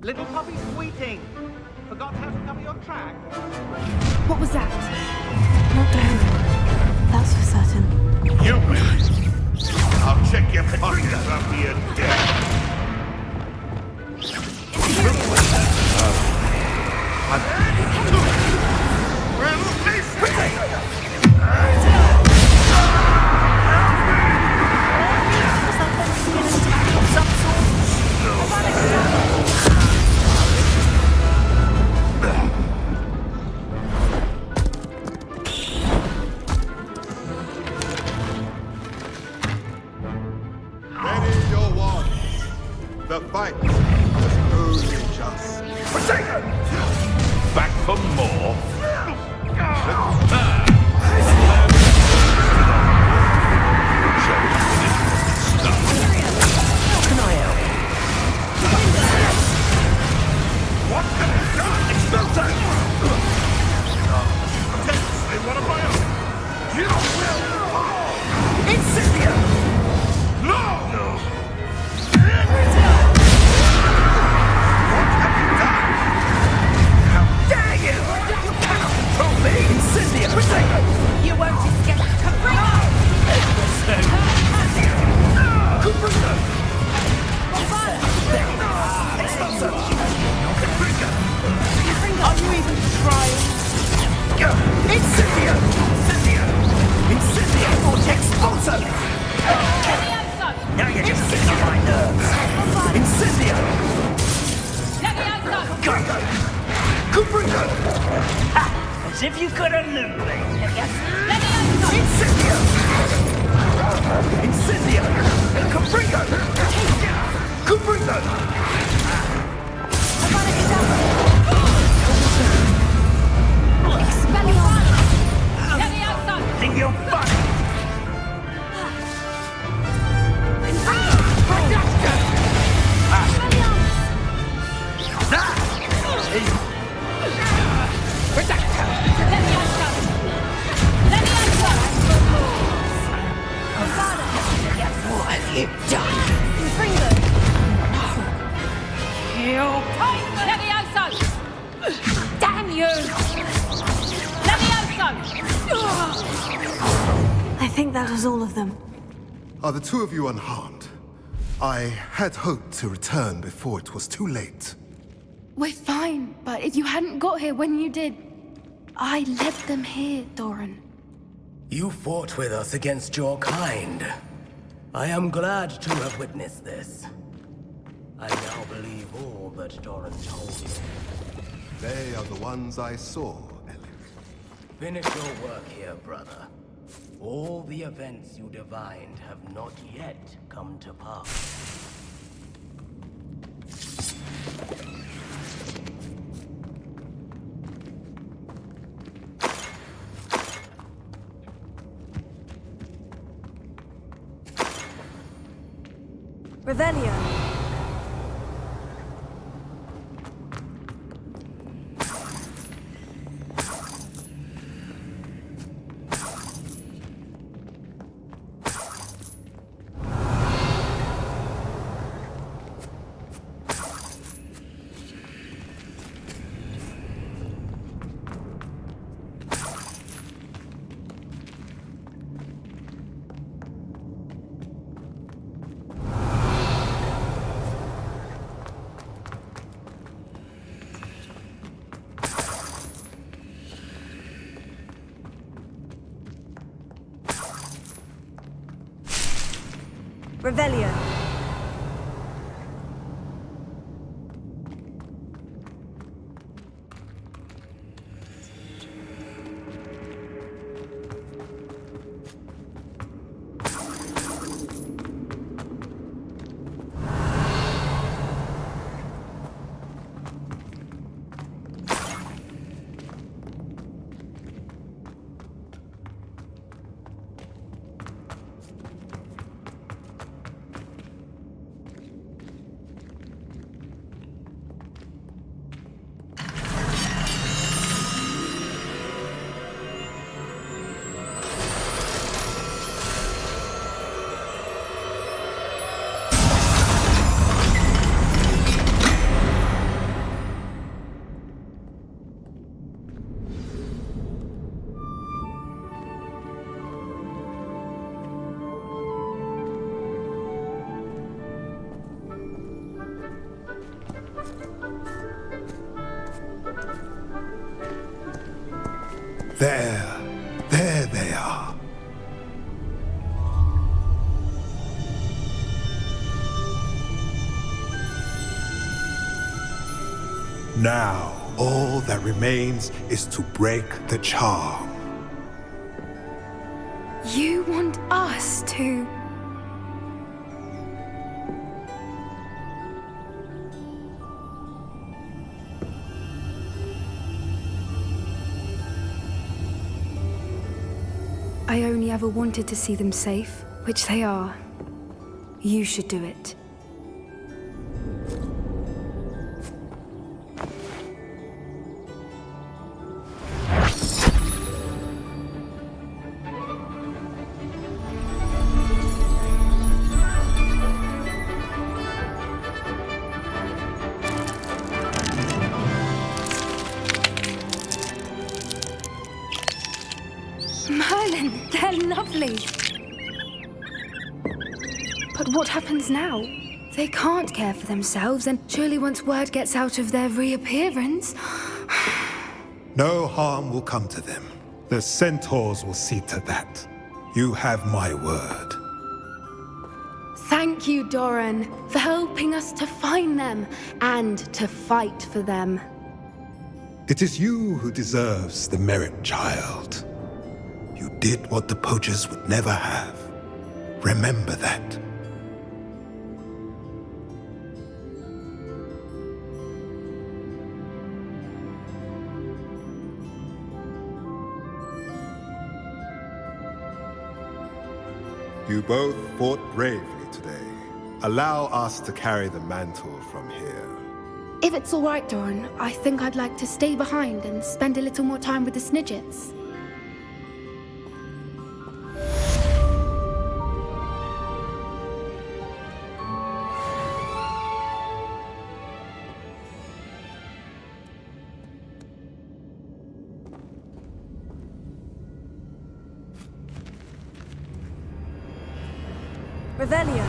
Little puppy squeaking. Forgot how to cover your track? What was that? Not Darren. That's for certain. You will. I'll check your pockets after you're dead. Ready your wand. The fight was only just. Back for more? As if you could elude me. Incendio! Caprico! Caprico! Think you're funny? What have you done? Damn you! I think that was all of them. Are the two of you unharmed? I had hoped to return before it was too late. We're fine, but if you hadn't got here when you did, I led them here, Doran. You fought with us against your kind. I am glad to have witnessed this. I now believe all that Doran told you. They are the ones I saw, Ellie. Finish your work here, brother. All the events you divined have not yet come to pass. Revelio. Revelio. There they are. Now, all that remains is to break the charm. You want us to... I only ever wanted to see them safe, which they are. You should do it. Merlin, they're lovely. But what happens now? They can't care for themselves, and surely once word gets out of their reappearance... No harm will come to them. The centaurs will see to that. You have my word. Thank you, Doran, for helping us to find them and to fight for them. It is you who deserves the merit, child. You did what the poachers would never have. Remember that. You both fought bravely today. Allow us to carry the mantle from here. If it's all right, Doran, I think I'd like to stay behind and spend a little more time with the Snidgets. Revelio.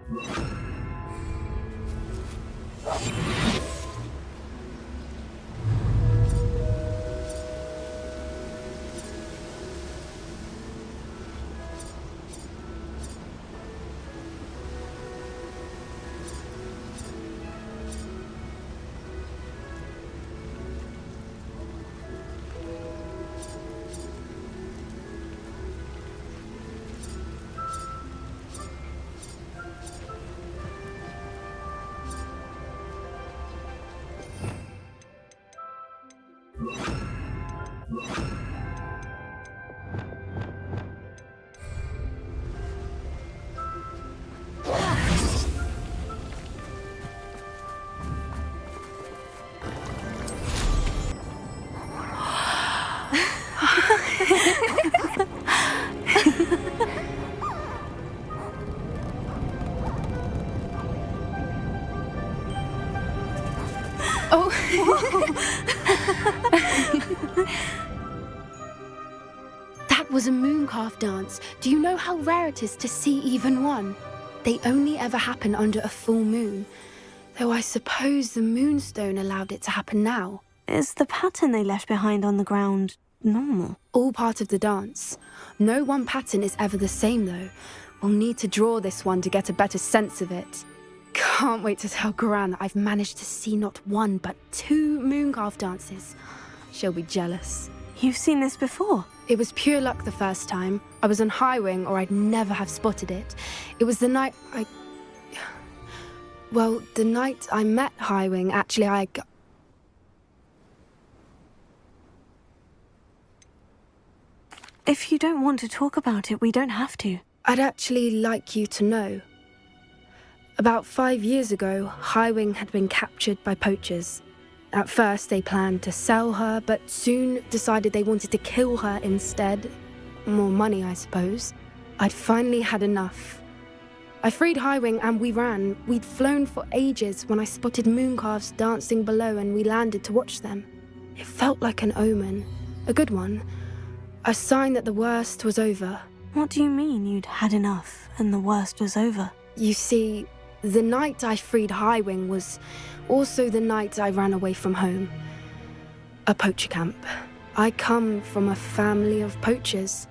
Oh. That was a mooncalf dance. Do you know how rare it is to see even one? They only ever happen under a full moon. Though I suppose the moonstone allowed it to happen now. Is the pattern they left behind on the ground normal? All part of the dance. No one pattern is ever the same, though. We'll need to draw this one to get a better sense of it. Can't wait to tell Gran that I've managed to see not one, but 2 mooncalf dances. She'll be jealous. You've seen this before? It was pure luck the first time. I was on Highwing, or I'd never have spotted it. It was the night the night I met Highwing, actually, If you don't want to talk about it, we don't have to. I'd actually like you to know. About 5 years ago, Highwing had been captured by poachers. At first, they planned to sell her, but soon decided they wanted to kill her instead. More money, I suppose. I'd finally had enough. I freed Highwing and we ran. We'd flown for ages when I spotted mooncalves dancing below and we landed to watch them. It felt like an omen. A good one. A sign that the worst was over. What do you mean you'd had enough and the worst was over? You see, the night I freed Highwing was also the night I ran away from home. A poacher camp. I come from a family of poachers.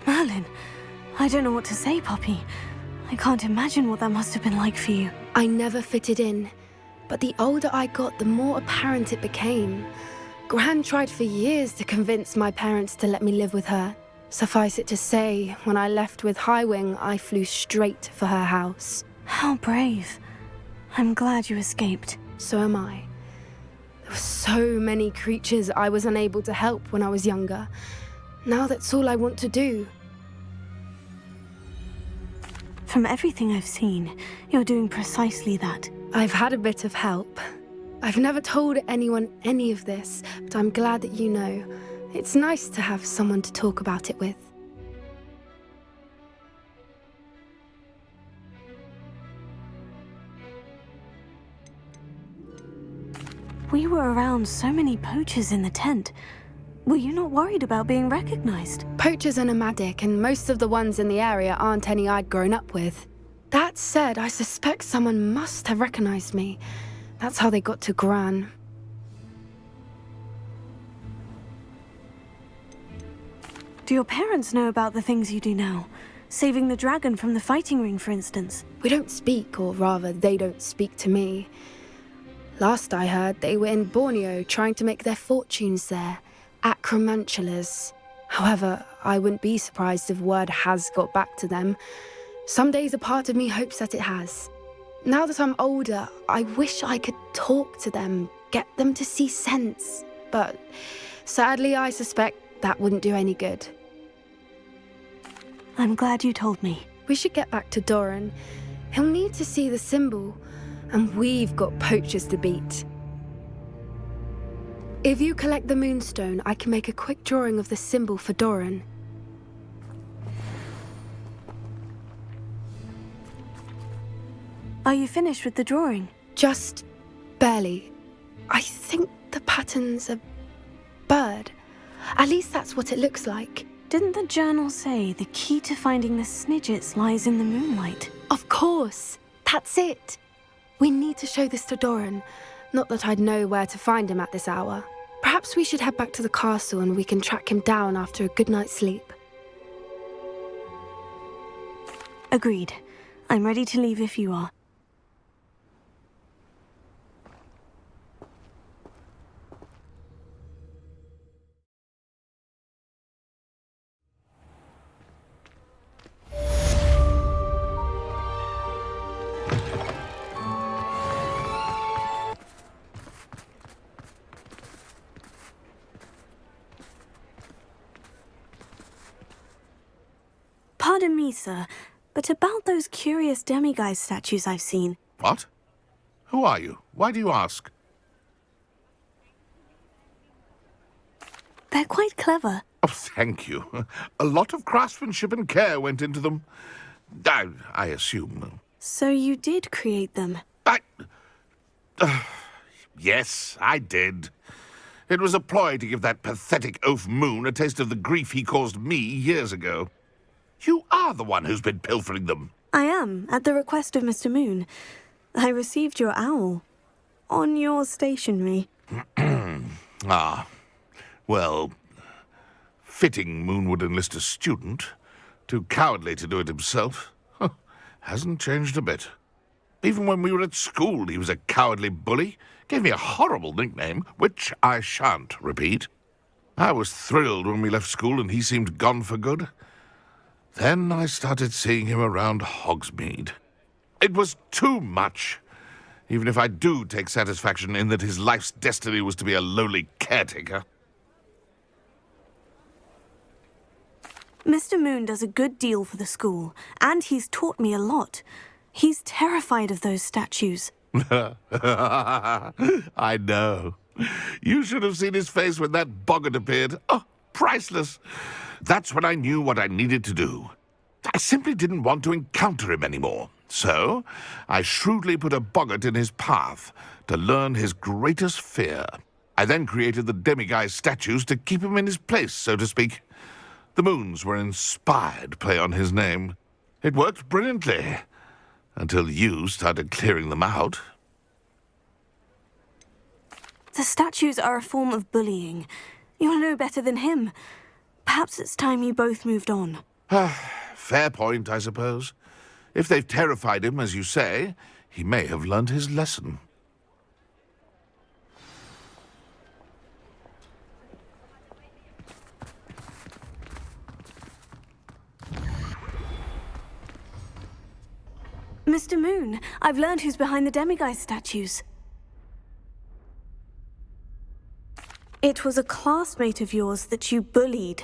Merlin, I don't know what to say, Poppy. I can't imagine what that must have been like for you. I never fitted in, but the older I got, the more apparent it became. Gran tried for years to convince my parents to let me live with her. Suffice it to say, when I left with Highwing, I flew straight for her house. How brave. I'm glad you escaped. So am I. There were so many creatures I was unable to help when I was younger. Now that's all I want to do. From everything I've seen, you're doing precisely that. I've had a bit of help. I've never told anyone any of this, but I'm glad that you know. It's nice to have someone to talk about it with. We were around so many poachers in the tent. Were you not worried about being recognized? Poachers are nomadic, and most of the ones in the area aren't any I'd grown up with. That said, I suspect someone must have recognized me. That's how they got to Gran. Do your parents know about the things you do now? Saving the dragon from the fighting ring, for instance? We don't speak, or rather, they don't speak to me. Last I heard, they were in Borneo trying to make their fortunes there. Acromantulas. However, I wouldn't be surprised if word has got back to them. Some days a part of me hopes that it has. Now that I'm older, I wish I could talk to them, get them to see sense. But sadly, I suspect that wouldn't do any good. I'm glad you told me. We should get back to Doran. He'll need to see the symbol, and we've got poachers to beat. If you collect the moonstone, I can make a quick drawing of the symbol for Doran. Are you finished with the drawing? Just barely. I think the pattern's a bird. At least that's what it looks like. Didn't the journal say the key to finding the Snidgets lies in the moonlight? Of course! That's it! We need to show this to Doran. Not that I'd know where to find him at this hour. Perhaps we should head back to the castle and we can track him down after a good night's sleep. Agreed. I'm ready to leave if you are. Pardon me, sir, but about those curious demiguise statues I've seen. What? Who are you? Why do you ask? They're quite clever. Oh, thank you. A lot of craftsmanship and care went into them. I assume. So you did create them? Yes, I did. It was a ploy to give that pathetic oaf Moon a taste of the grief he caused me years ago. You are the one who's been pilfering them. I am, at the request of Mr. Moon. I received your owl. On your stationery. Ah. Well, fitting Moon would enlist a student. Too cowardly to do it himself. Hasn't changed a bit. Even when we were at school, he was a cowardly bully. Gave me a horrible nickname, which I shan't repeat. I was thrilled when we left school and he seemed gone for good. Then I started seeing him around Hogsmeade. It was too much. Even if I do take satisfaction in that his life's destiny was to be a lowly caretaker. Mr. Moon does a good deal for the school, and he's taught me a lot. He's terrified of those statues. I know. You should have seen his face when that boggart appeared. Oh, priceless. That's when I knew what I needed to do. I simply didn't want to encounter him anymore. So, I shrewdly put a boggart in his path to learn his greatest fear. I then created the demiguise statues to keep him in his place, so to speak. The moons were inspired play on his name. It worked brilliantly, until you started clearing them out. The statues are a form of bullying. You're no better than him. Perhaps it's time you both moved on. Fair point, I suppose. If they've terrified him, as you say, he may have learned his lesson. Mr. Moon, I've learned who's behind the demiguise statues. It was a classmate of yours that you bullied,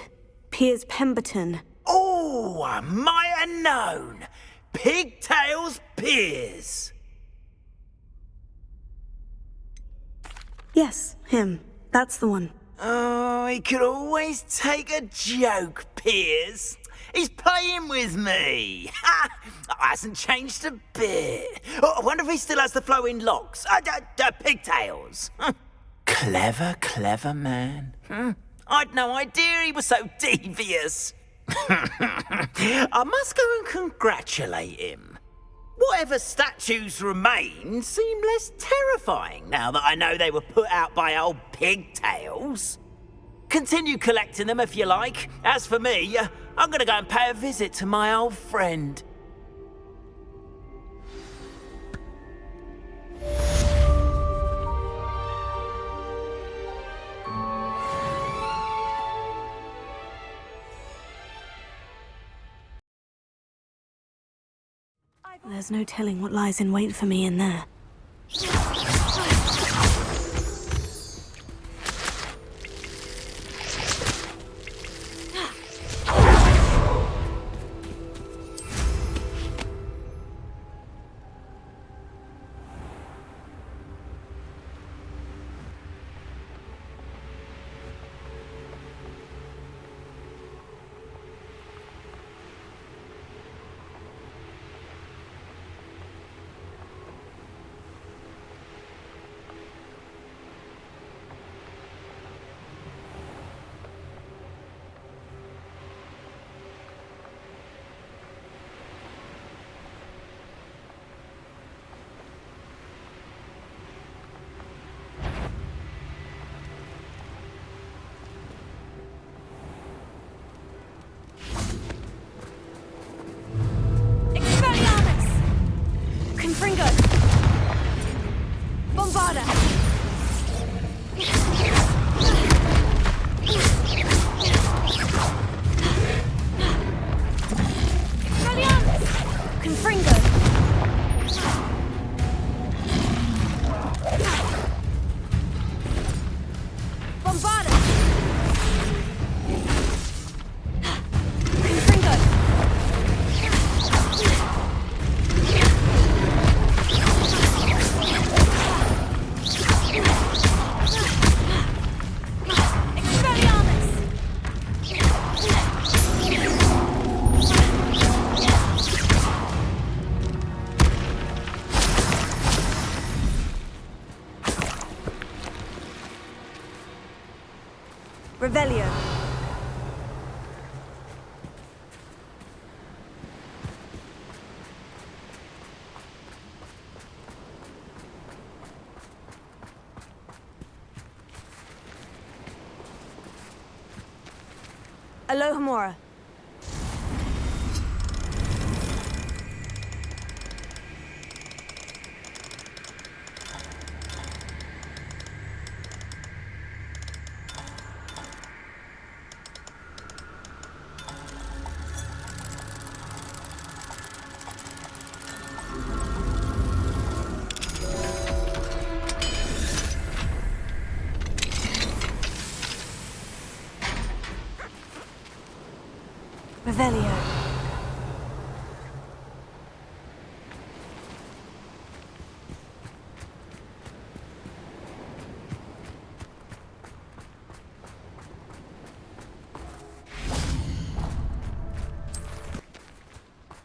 Piers Pemberton. Oh, I might have known. Pigtails Piers. Yes, him. That's the one. Oh, he could always take a joke, Piers. He's playing with me. Ha! Hasn't changed a bit. Oh, I wonder if he still has the flowing locks. Pigtails. Clever, clever man. I'd no idea he was so devious. I must go and congratulate him. Whatever statues remain seem less terrifying now that I know they were put out by old Pigtails. Continue collecting them if you like. As for me, I'm gonna go and pay a visit to my old friend. There's no telling what lies in wait for me in there. Alohomora. Revelio.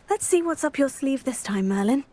Let's see what's up your sleeve this time, Merlin.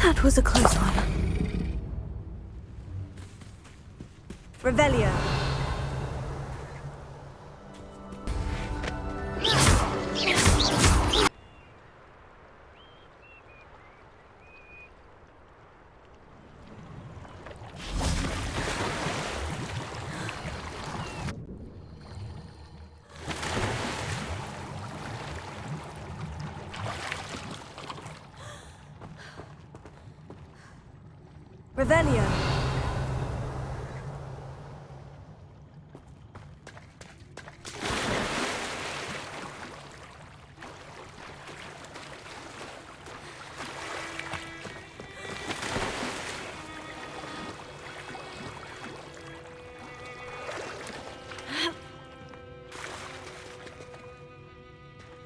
That was a close one. Revelio. Revelio.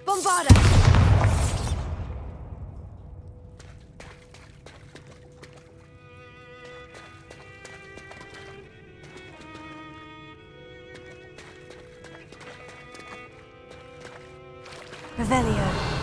Bombarda! Revelio.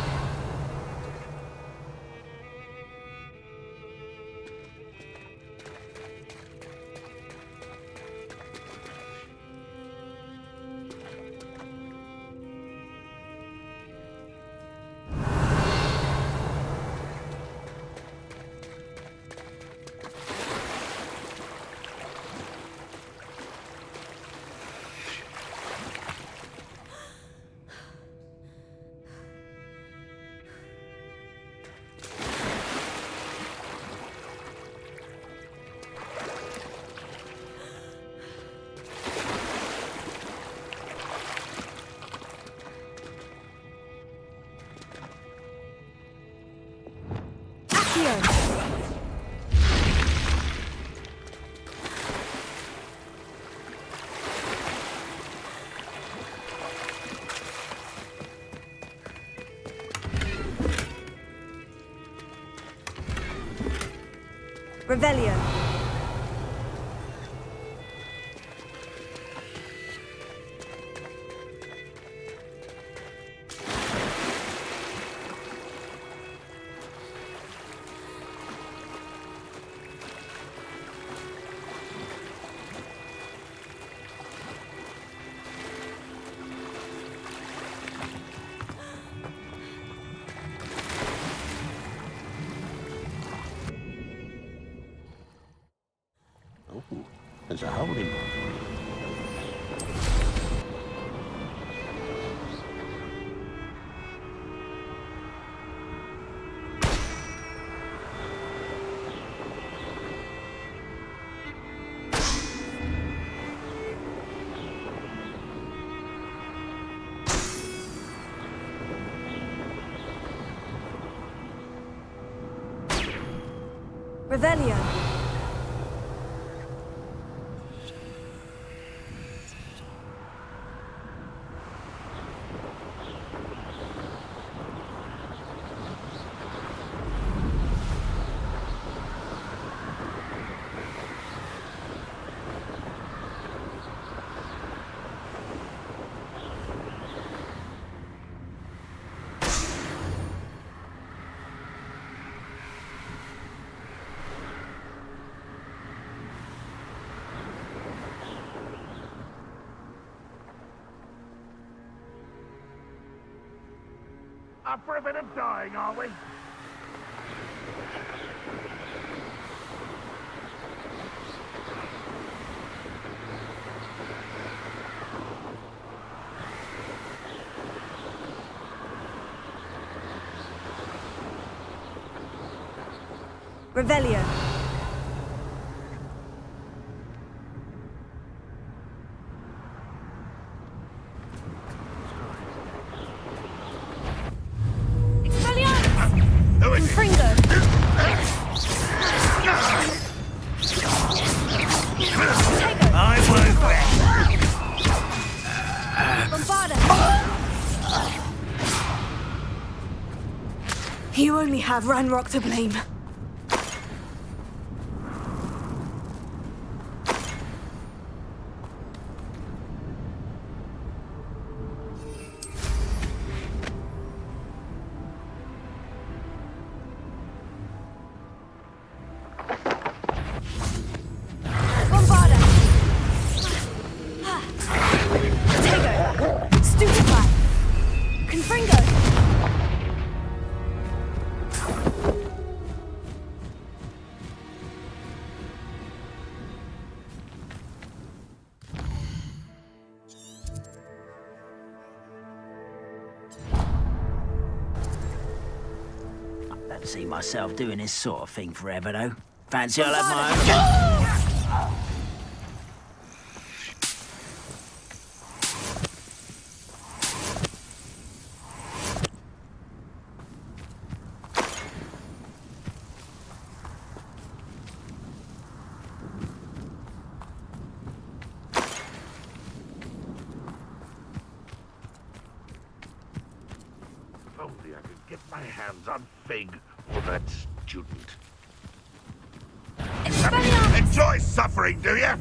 Revelio. There's a hole in one. Revelio. Up for a bit of dying, are we? Revelio. You only have Ranrock to blame. See myself doing this sort of thing forever, though. Fancy I'll have my own. If only I could get my hands on Fig or that student. Enjoy suffering, do you?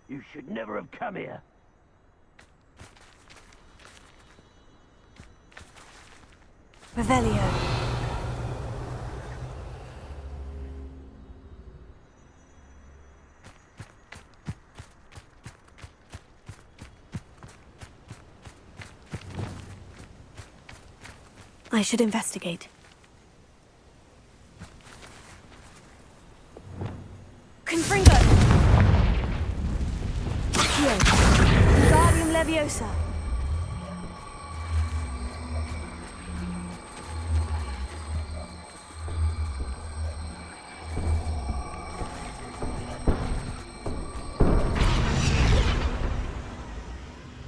You should never have come here. Revelio. I should investigate. Confringo! Accio! Wingardium Leviosa!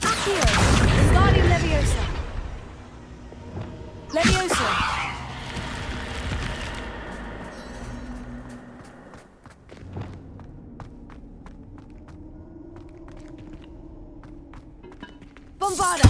Accio! Wingardium Leviosa! Leviosa! Bombarda!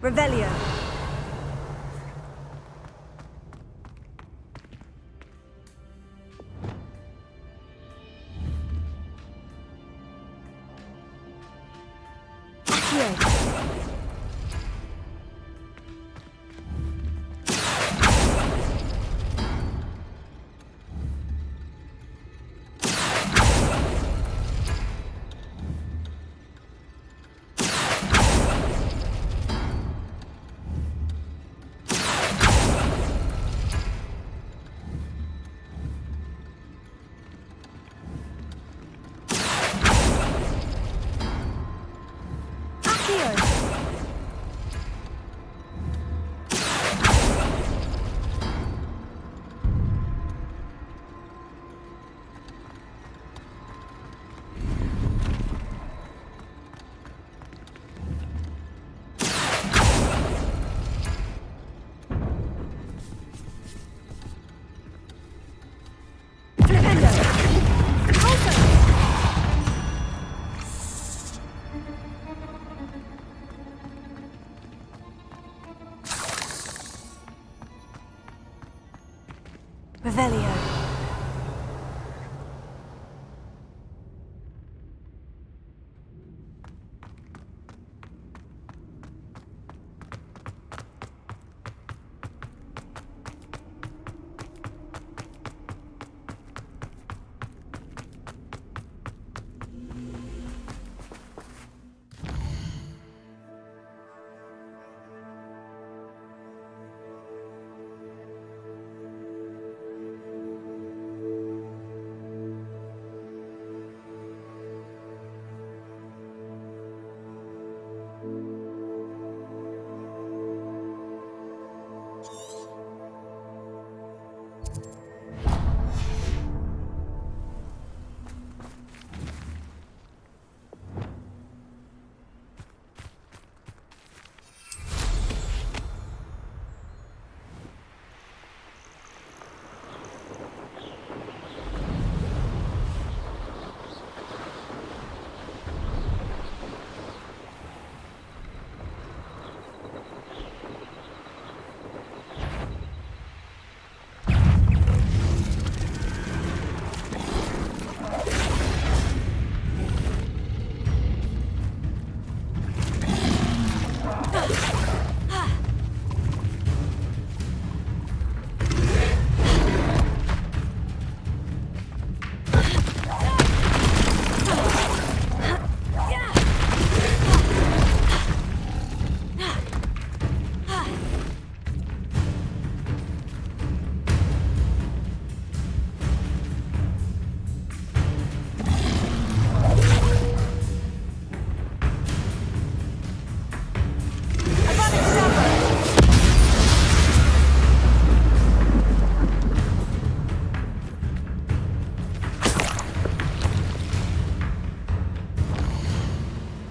Revelio. Accio. Revelio.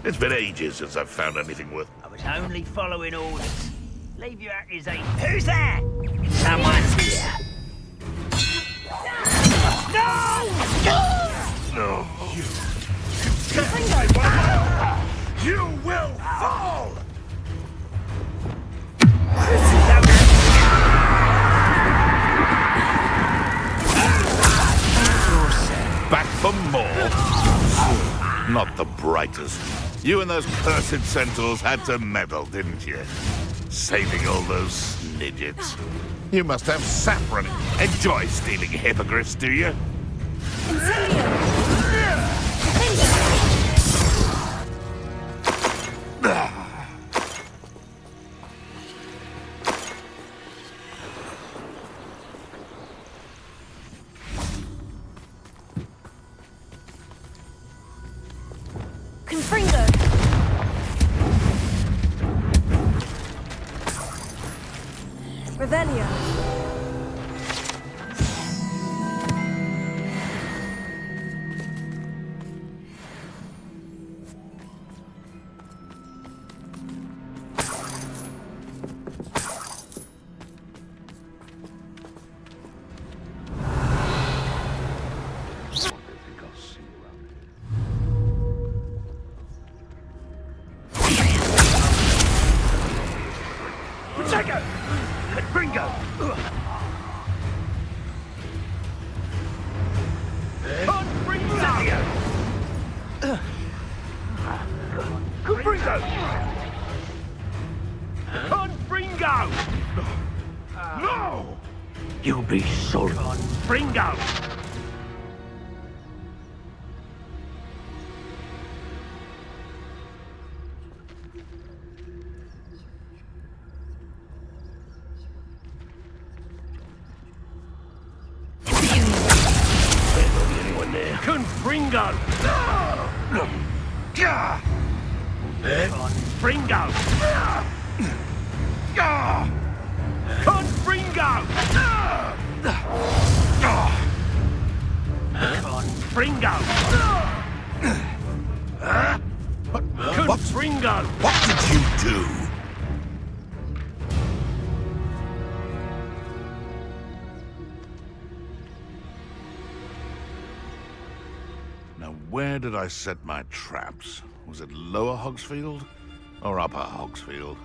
It's been ages since I've found anything worth... I was only following orders. Leave your accusation. Who's that? Someone's here. No! You will fall! Back for more? Not the brightest. You and those cursed centaurs had to meddle, didn't you? Saving all those snidgets. You must have saffron. Enjoy stealing hippogriffs, do you? Confringo. Revelio. No! You'll be sorry. Fringo! Anyone there? Confringo! Confringo! Confringo! Confringo! Confringo! What did you do? Now, where did I set my traps? Was it Lower Hogsfield or Upper Hogsfield?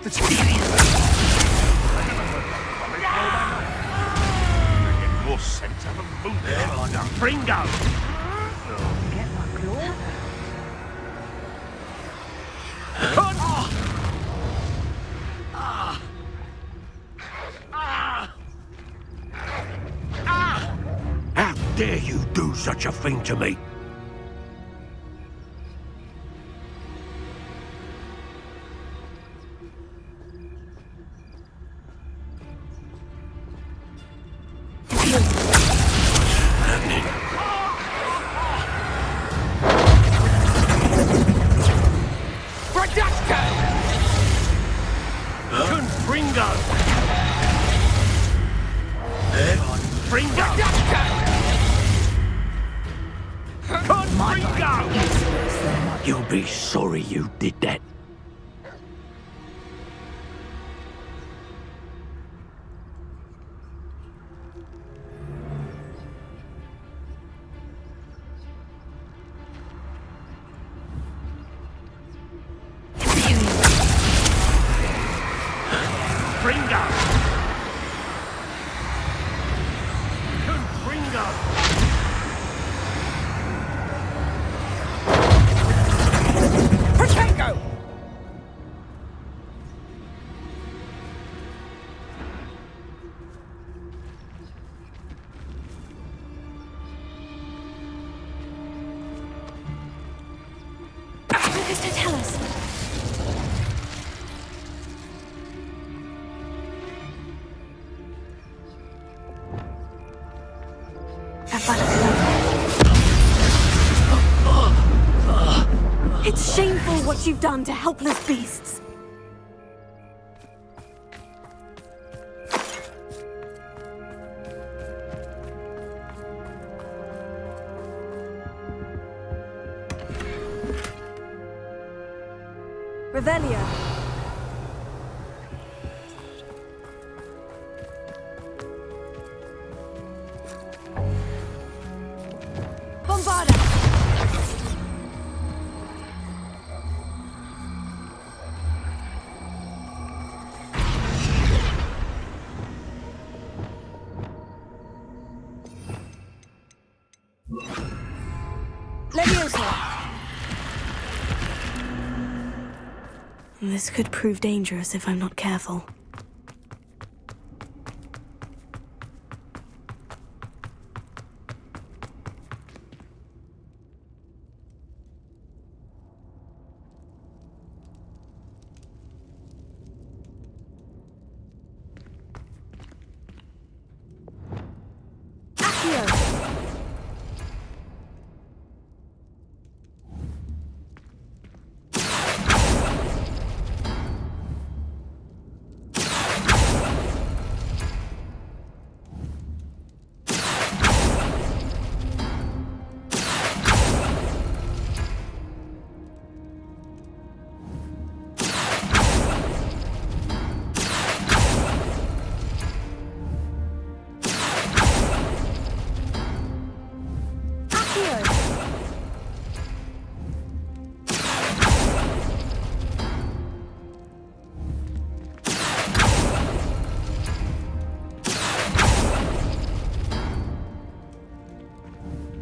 More sense out of moon like a Fringo! Get my claw. How dare you do such a thing to me? You'll be sorry you did that. Tell us. It's shameful what you've done to helpless beasts. Revelio. Bombarda. Leviosa. This could prove dangerous if I'm not careful.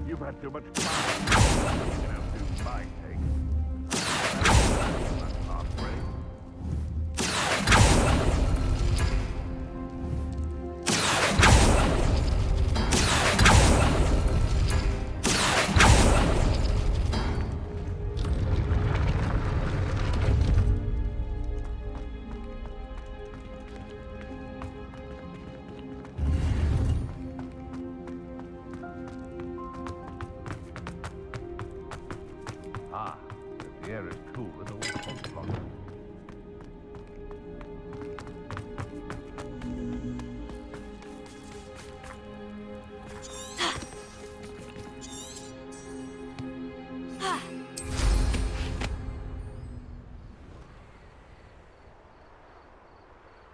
You've had too much fun. You know, do my take. I'm not afraid. Ah, the air is cool and all hot.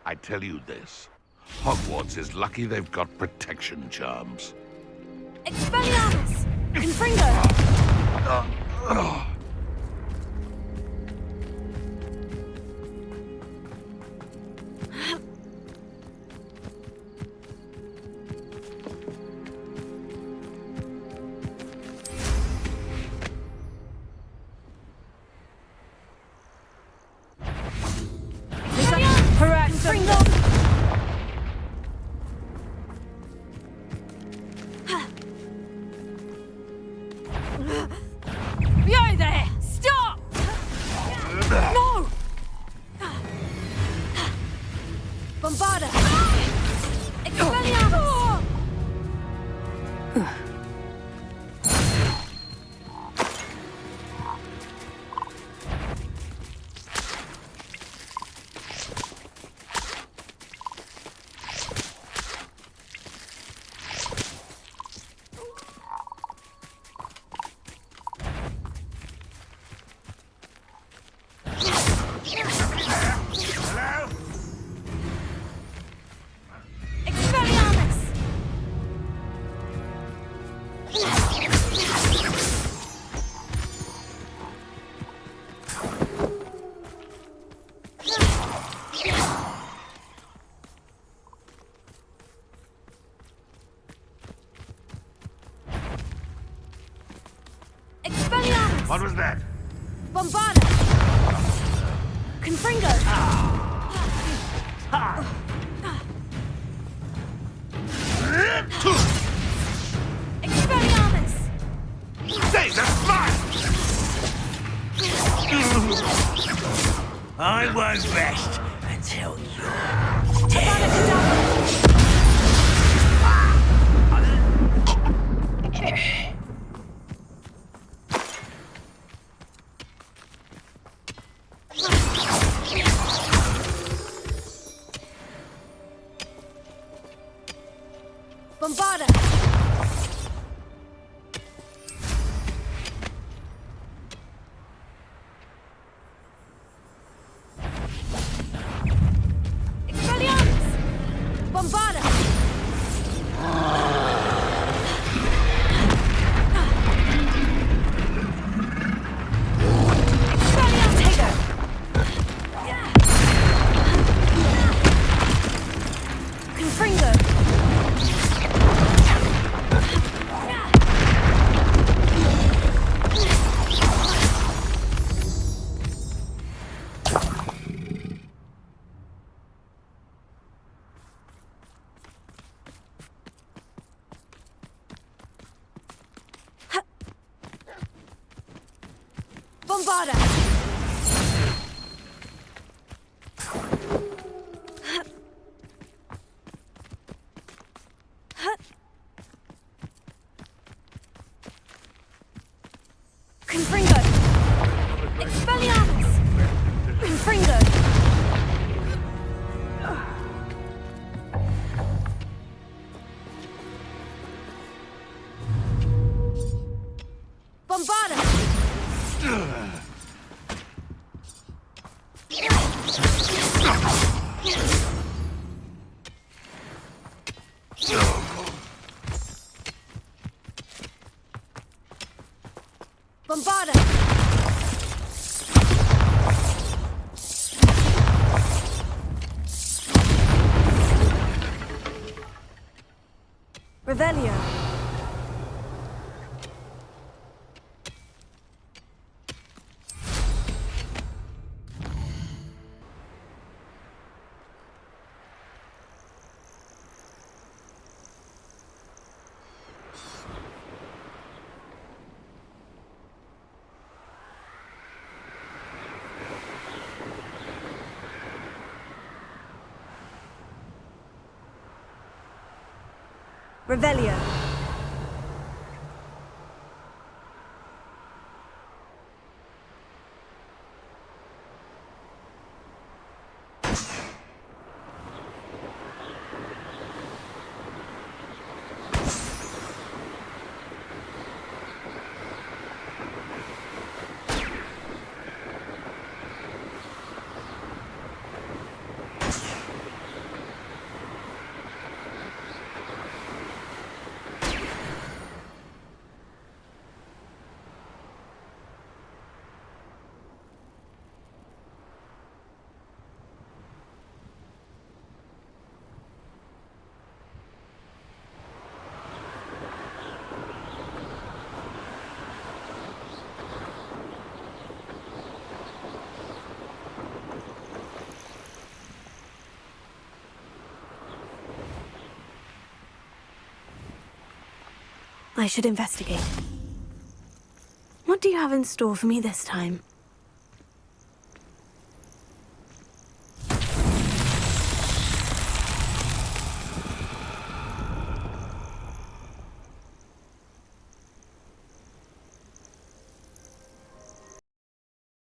I tell you this, Hogwarts is lucky they've got protection charms. Expelliarmus! Confringo! Bombarda! Expelliarmus! What was that? Bombarda! Confringo! Expelliarmus! Hey, that's mine! I won't rest until you're Avada Kedavra! Bombarda! Expelliarmus! Bombarda! Expelliarmus! Confringo! Bombarda! Confringo! Expelliarmus! Confringo! Bombarda! Bombarda! Revelio. Revelio. I should investigate. What do you have in store for me this time?